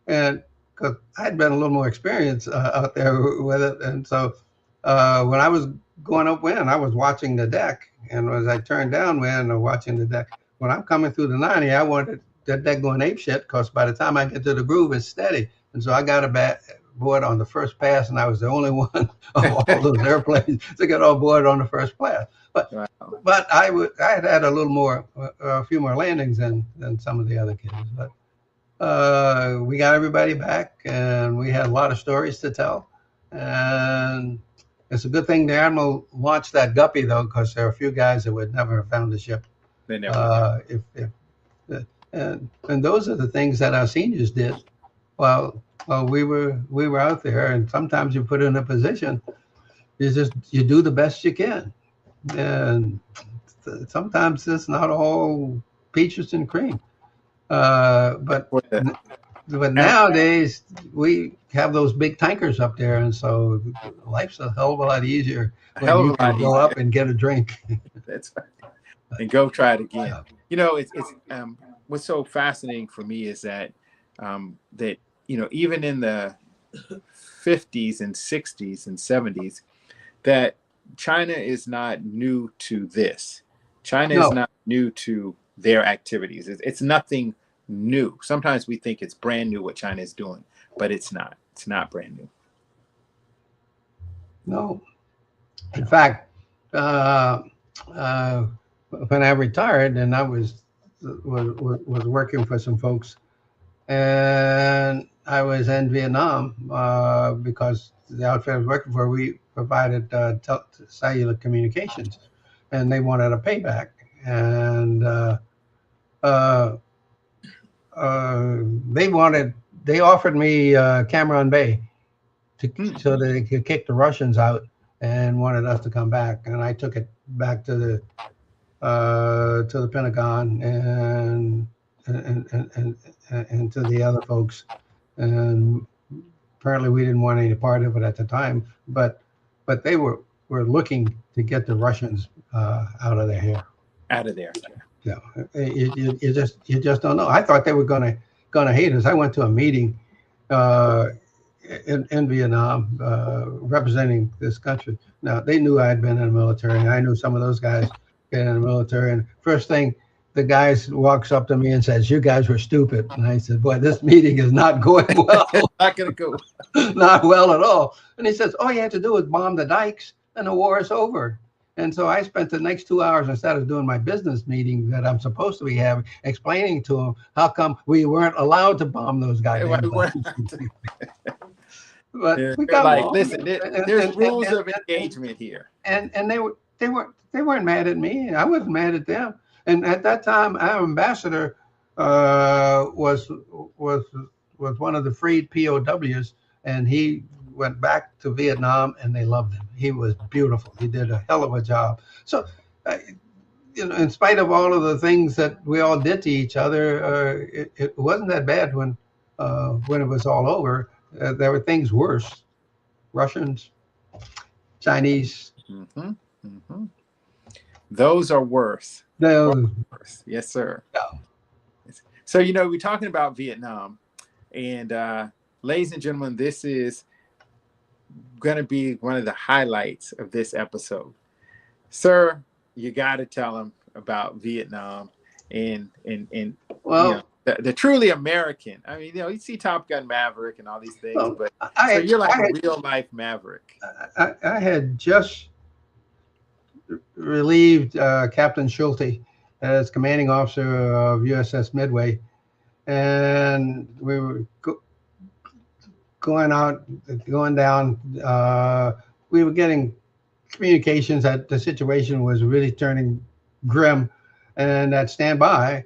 And because I'd been a little more experienced out there with it, and so when I was going upwind, I was watching the deck, and as I turned downwind, I'm watching the deck. When I'm coming through the 90, I wanted that deck going ape shit because by the time I get to the groove, it's steady. And so I got aboard on the first pass, and I was the only one of all those airplanes to get on board on the first pass. But Wow. but I had a little more, a few more landings than some of the other kids. But we got everybody back, and we had a lot of stories to tell. And it's a good thing the Admiral launched that Guppy, though, because there are a few guys that would never have found the ship. They never. And those are the things that our seniors did while we were out there. And sometimes you put in a position, you do the best you can. And sometimes it's not all peaches and cream. But nowadays we have those big tankers up there, and so life's a hell of a lot easier when you can go up and get a drink. That's right. And go try it again. You know, it's what's so fascinating for me is that that even in the 50s and 60s and 70s, that China is not new to this. China is not new to their activities. It's nothing new. Sometimes we think it's brand new what China is doing, but it's not. It's not brand new. No. In fact, when I retired, and I was working for some folks, and I was in Vietnam because the outfit I was working for, we provided cellular communications, and they wanted a payback. And they offered me Cam Bay so that they could kick the Russians out, and wanted us to come back. And I took it back to the Pentagon and to the other folks. And apparently we didn't want any part of it at the time, but they were looking to get the Russians out of their hair. Out of there. Yeah, you just don't know. I thought they were gonna hate us. I went to a meeting in Vietnam representing this country. Now they knew I had been in the military, and I knew some of those guys been in the military. And first thing, the guy walks up to me and says, "You guys were stupid." And I said, "Boy, this meeting is not going well." Not gonna go. Not well at all. And he says, "All you had to do was bomb the dikes, and the war is over." And so I spent the next 2 hours, instead of doing my business meeting that I'm supposed to be having, explaining to him how come we weren't allowed to bomb those guys. But yeah, we got like, listen, there's rules of engagement here. And they weren't mad at me. I wasn't mad at them. And at that time, our ambassador was one of the freed POWs and he went back to Vietnam, and they loved him. He was beautiful. He did a hell of a job. So, in spite of all of the things that we all did to each other, it wasn't that bad when it was all over. There were things worse. Russians, Chinese. Mm-hmm. Mm-hmm. Those are worse. The, Yes, sir. yeah. So, we're talking about Vietnam, and ladies and gentlemen, this is going to be one of the highlights of this episode. Sir, you got to tell them about Vietnam and Well, the truly American. I mean, you see Top Gun Maverick and all these things, well, but so you're like a real life Maverick. I had just relieved Captain Schulte as commanding officer of USS Midway, and we were going down. We were getting communications that the situation was really turning grim, and that stand by.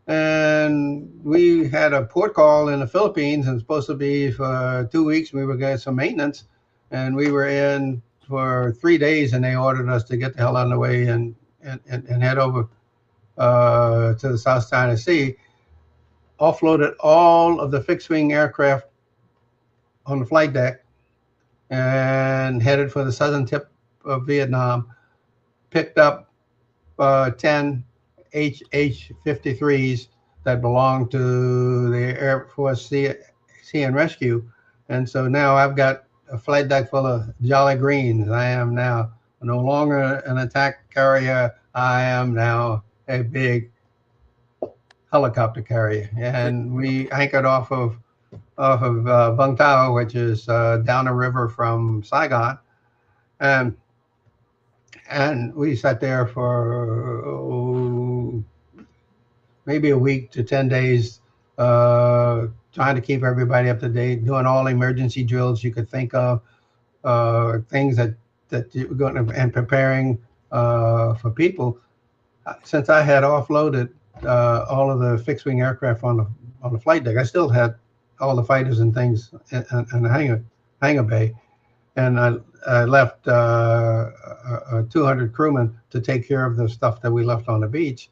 And we had a port call in the Philippines, and supposed to be for 2 weeks. We were getting some maintenance, and we were in for 3 days, and they ordered us to get the hell out of the way and head over to the South China Sea. Offloaded all of the fixed-wing aircraft on the flight deck and headed for the southern tip of Vietnam. Picked up 10 HH-53s that belonged to the Air Force Sea and Rescue. And so now I've got a flight deck full of Jolly Greens. I am now no longer an attack carrier. I am now a big helicopter carrier. And we anchored off of Vung Tau, which is down the river from Saigon. And we sat there for maybe a week to 10 days, trying to keep everybody up to date, doing all emergency drills you could think of, things that you were going to, and preparing for people. Since I had offloaded all of the fixed-wing aircraft on the flight deck, I still had all the fighters and things in the hangar bay, and I left 200 crewmen to take care of the stuff that we left on the beach.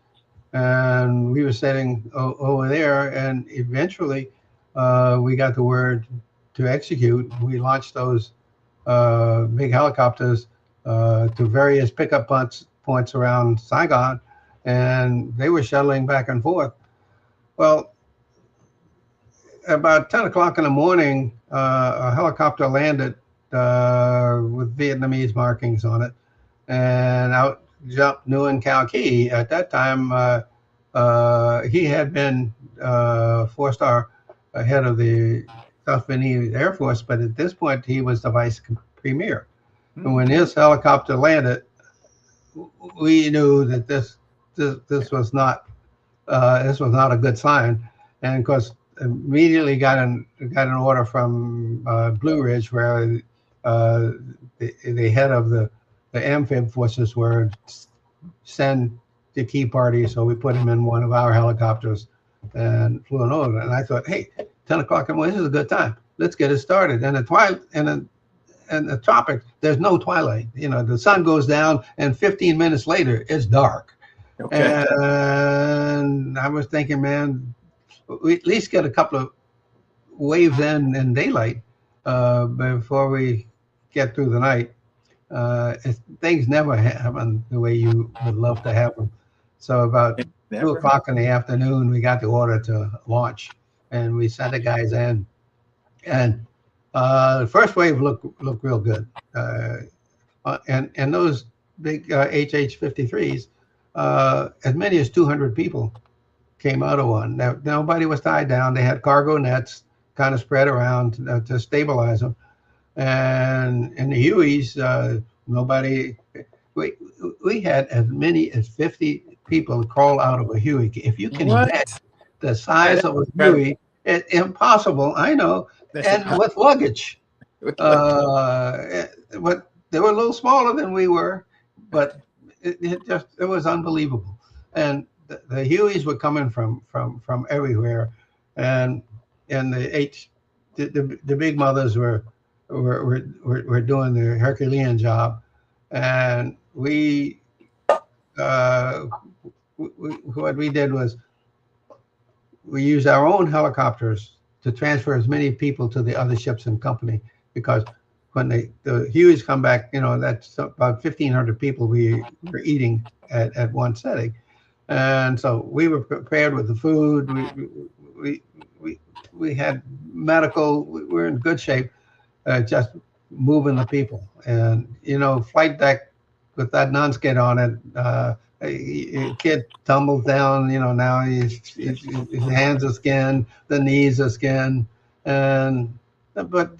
And we were sitting over there, and eventually we got the word to execute. We launched those big helicopters to various pickup points around Saigon, and they were shuttling back and forth. Well, about 10 o'clock in the morning, a helicopter landed with Vietnamese markings on it, and out jumped Nguyen Cao Ky. At that time, he had been 4-star head of the South Vietnamese Air Force, but at this point, he was the vice premier. And when his helicopter landed, we knew that this was not a good sign, and of course, immediately got an order from Blue Ridge, where the head of the amphib forces were send the key party. So we put him in one of our helicopters and flew him over. And I thought, hey, 10 o'clock in the morning, this is a good time. Let's get it started. And in the tropics, there's no twilight. The sun goes down, and 15 minutes later, it's dark. Okay. And I was thinking, man, we at least get a couple of waves in daylight before we get through the night. Things never happen the way you would love to have them. So about 2 o'clock in the afternoon, we got the order to launch, and we sent the guys in. And the first wave looked real good. And those big HH-53s, as many as 200 people came out of one. Now, nobody was tied down. They had cargo nets kind of spread around to stabilize them. And in the Hueys, we had as many as 50 people crawl out of a Huey. If you can imagine the size of a Huey, it's impossible, I know, and with luggage. But they were a little smaller than we were, but it was unbelievable. And the Hueys were coming from everywhere, and the the big mothers were doing their Herculean job, and what we did was we used our own helicopters to transfer as many people to the other ships in company, because when the Hueys come back, that's about 1,500 people we were eating at one setting. And so we were prepared with the food. We had medical. We were in good shape, just moving the people. And flight deck with that non-skid on it. A kid tumbles down. Now his hands are skinned, the knees are skinned, but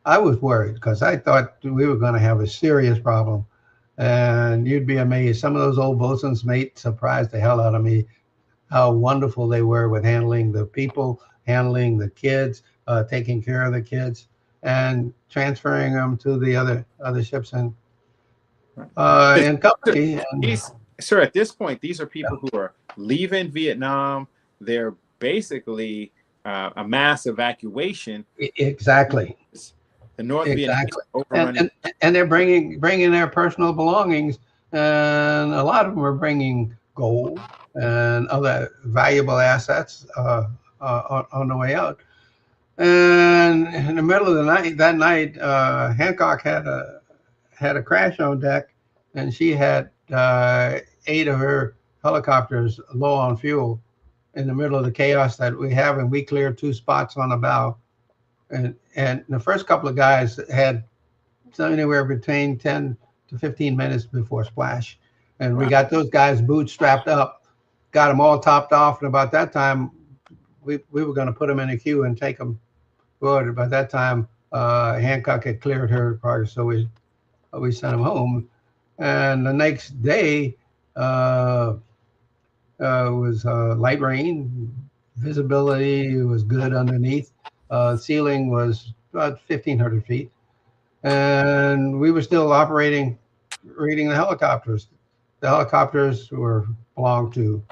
I was worried because I thought we were going to have a serious problem. And you'd be amazed. Some of those old bosun's mates surprised the hell out of me how wonderful they were with handling the people, handling the kids, taking care of the kids, and transferring them to the other ships in company. Sir, at this point, these are people who are leaving Vietnam. They're basically a mass evacuation. Exactly. The North Vietnamese and they're bringing their personal belongings, and a lot of them are bringing gold and other valuable assets on the way out. And in the middle of the night, Hancock had a crash on deck, and she had 8 of her helicopters low on fuel in the middle of the chaos that we have, and we cleared 2 spots on the bow. And the first couple of guys had anywhere between 10 to 15 minutes before splash. And we got those guys bootstrapped up, got them all topped off. And about that time, we were going to put them in a queue and take them forward. By that time, Hancock had cleared her progress, so we sent them home. And the next day was light rain. Visibility was good underneath. Ceiling was about 1,500 feet. And we were still reading the helicopters. The helicopters belonged to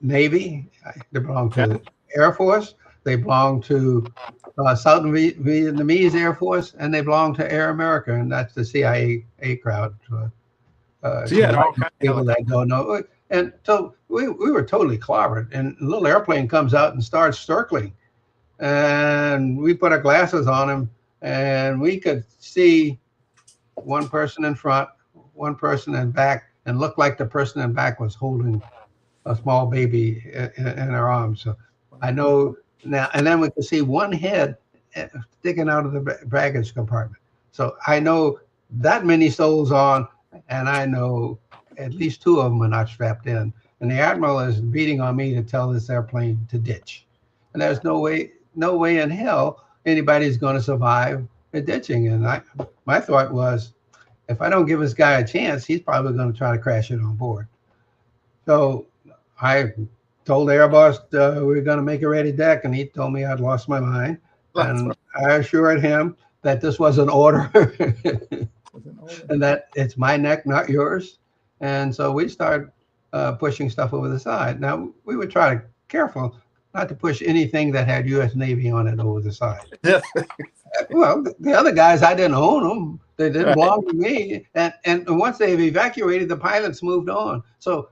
Navy. They belonged to the Air Force. They belonged to Southern Vietnamese Air Force, and they belonged to Air America, and that's the CIA crowd. So all people that don't know. And so we were totally clobbered, and a little airplane comes out and starts circling. And we put our glasses on him, and we could see one person in front, one person in back, and looked like the person in back was holding a small baby in her arms. So I know now, and then we could see one head sticking out of the baggage compartment. So I know that many souls on, and I know at least 2 of them are not strapped in. And the Admiral is beating on me to tell this airplane to ditch. And there's no way in hell anybody's going to survive a ditching. And my thought was, if I don't give this guy a chance, he's probably going to try to crash it on board. So I told the Air Boss we were going to make a ready deck, and he told me I'd lost my mind. And I assured him that this was an order and that it's my neck, not yours. And so we started pushing stuff over the side. Now, we would try to careful not to push anything that had U.S. Navy on it over the side. Well, the other guys, I didn't own them. They didn't belong to me. And once they've evacuated, the pilots moved on. So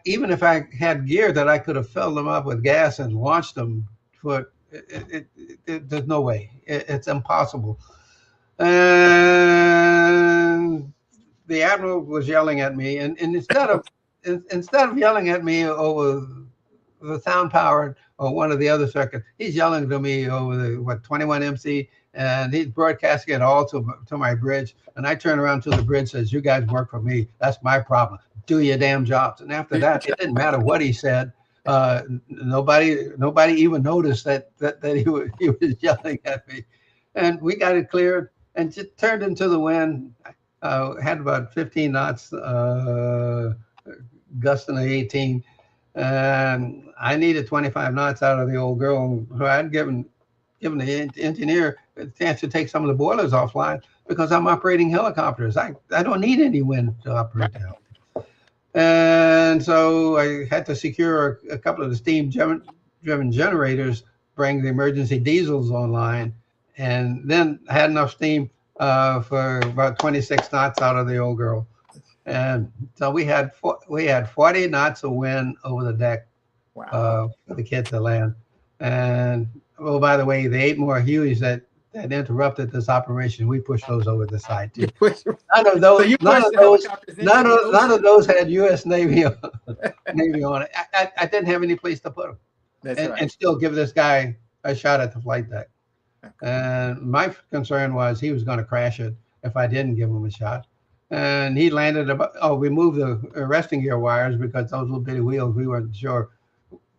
even if I had gear that I could have filled them up with gas and launched them, there's no way. It's impossible. And the Admiral was yelling at me, and instead of yelling at me over the sound powered or one of the other circuits, he's yelling to me over the 21 MC, and he's broadcasting it all to my bridge. And I turn around to the bridge, says, "You guys work for me. That's my problem. Do your damn jobs." And after that, it didn't matter what he said. Nobody even noticed that he was yelling at me. And we got it cleared and just turned into the wind. Had about 15 knots, gusting to 18. And I needed 25 knots out of the old girl. So I'd given the engineer a chance to take some of the boilers offline because I'm operating helicopters. I don't need any wind to operate the helicopter. And so I had to secure a couple of the steam-driven generators bring the emergency diesels online, and then had enough steam for about 26 knots out of the old girl. And so we had 40 knots of wind over the deck for the kid to land. And oh, by the way, the 8 more Hueys that interrupted this operation, we pushed those over the side too. None of those, So you pushed the helicopters into the ocean? None of those had U.S. Navy on it. I didn't have any place to put them. That's right. And still give this guy a shot at the flight deck. Okay. And my concern was he was going to crash it if I didn't give him a shot. And he landed we moved the resting gear wires because those little bitty wheels, we weren't sure.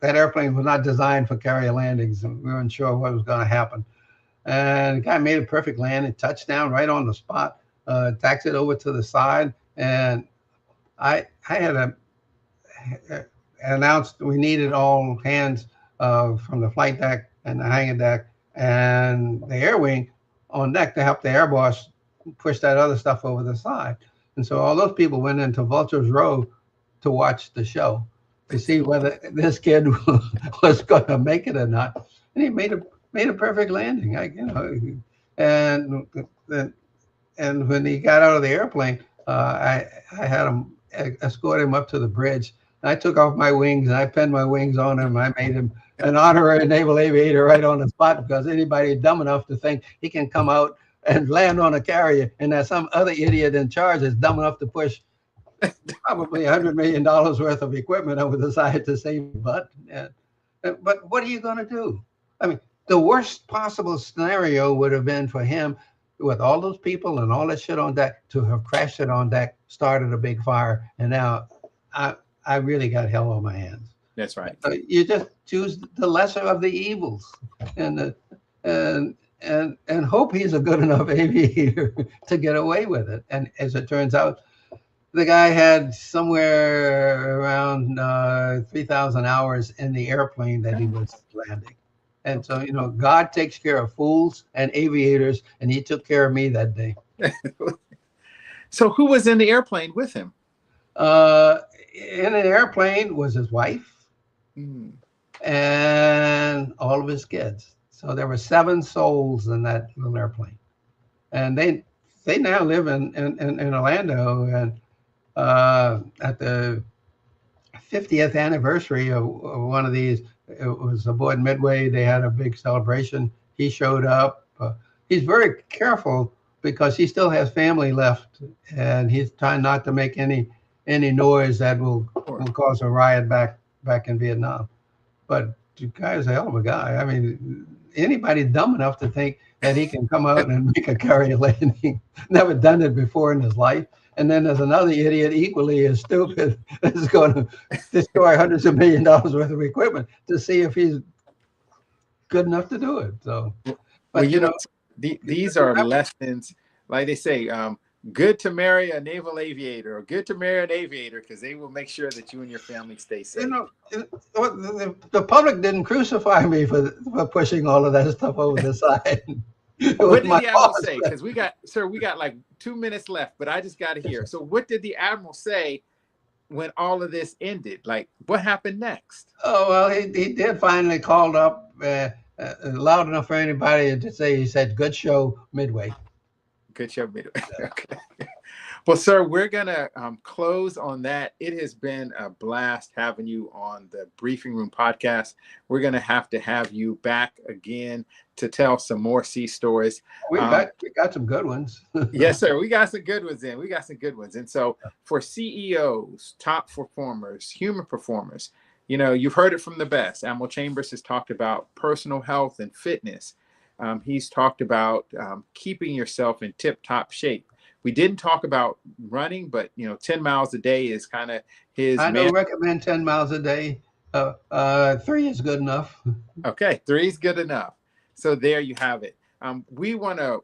That airplane was not designed for carrier landings, and we weren't sure what was going to happen. And the guy made a perfect landing, touchdown right on the spot, taxied over to the side. And I had announced we needed all hands from the flight deck and the hangar deck and the air wing on deck to help the air boss push that other stuff over the side. And so all those people went into Vulture's Row to watch the show to see whether this kid was going to make it or not. And he made a perfect landing. And when he got out of the airplane, I had him escort him up to the bridge. I took off my wings and I pinned my wings on him. I made him an honorary naval aviator right on the spot, because anybody dumb enough to think he can come out and land on a carrier and that some other idiot in charge is dumb enough to push probably $100 million worth of equipment over the side to save a butt. But what are you going to do? I mean, the worst possible scenario would have been for him, with all those people and all that shit on deck, to have crashed it on deck, started a big fire, and now I really got hell on my hands. That's right. So you just choose the lesser of the evils, and hope he's a good enough aviator to get away with it. And as it turns out, the guy had somewhere around 3,000 hours in the airplane that he was landing. And so, God takes care of fools and aviators, and he took care of me that day. So who was in the airplane with him? In an airplane was his wife and all of his kids. So there were 7 souls in that little airplane. And they now live in Orlando, and at the 50th anniversary of one of these, it was aboard Midway. They had a big celebration. He showed up. He's very careful because he still has family left, and he's trying not to make any noise that will cause a riot back in Vietnam. But the guy is a hell of a guy. I mean, anybody dumb enough to think that he can come out and make a carrier landing, never done it before in his life. And then there's another idiot equally as stupid that's going to destroy hundreds of millions of dollars worth of equipment to see if he's good enough to do it. So, but these are lessons, like they say, good to marry a naval aviator, or good to marry an aviator, because they will make sure that you and your family stay safe. The public didn't crucify me for pushing all of that stuff over the side. What did the Admiral say? Because we got like 2 minutes left, but I just got to hear. So what did the Admiral say when all of this ended? Like, what happened next? Oh, well, he did finally called up loud enough for anybody to say, he said, "Good show, Midway." Good show, Midway. Okay. Well, sir, we're going to close on that. It has been a blast having you on the Briefing Room podcast. We're going to have you back again to tell some more sea stories. We got some good ones. Yes, sir. We got some good ones in. And so for CEOs, top performers, human performers, you've heard it from the best. Admiral Chambers has talked about personal health and fitness. He's talked about keeping yourself in tip-top shape. We didn't talk about running, but 10 miles a day is kind of his. I don't recommend 10 miles a day. 3 is good enough. Okay, 3 is good enough. So there you have it. We want to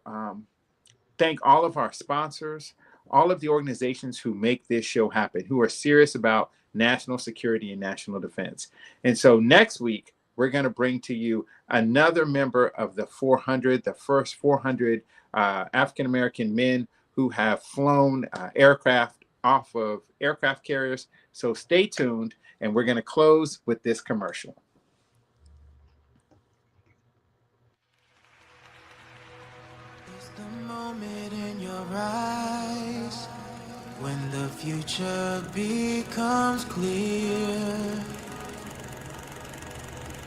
thank all of our sponsors, all of the organizations who make this show happen, who are serious about national security and national defense. And so next week, we're going to bring to you another member of the 400, the first 400 African-American men who have flown aircraft off of aircraft carriers. So stay tuned, and we're going to close with this commercial. future becomes clear.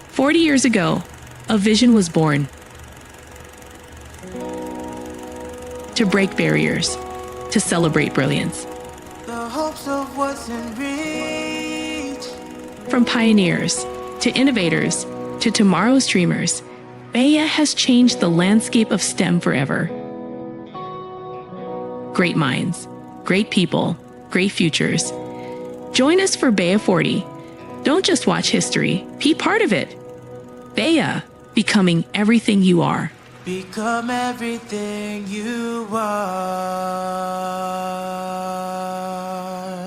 40 years ago, a vision was born. To break barriers, to celebrate brilliance. The hopes of what's in reach. From pioneers to innovators to tomorrow's dreamers, Baya has changed the landscape of STEM forever. Great minds, great people, great futures. Join us for Baya 40. Don't just watch history, be part of it. Baya, becoming everything you are. Become everything you are.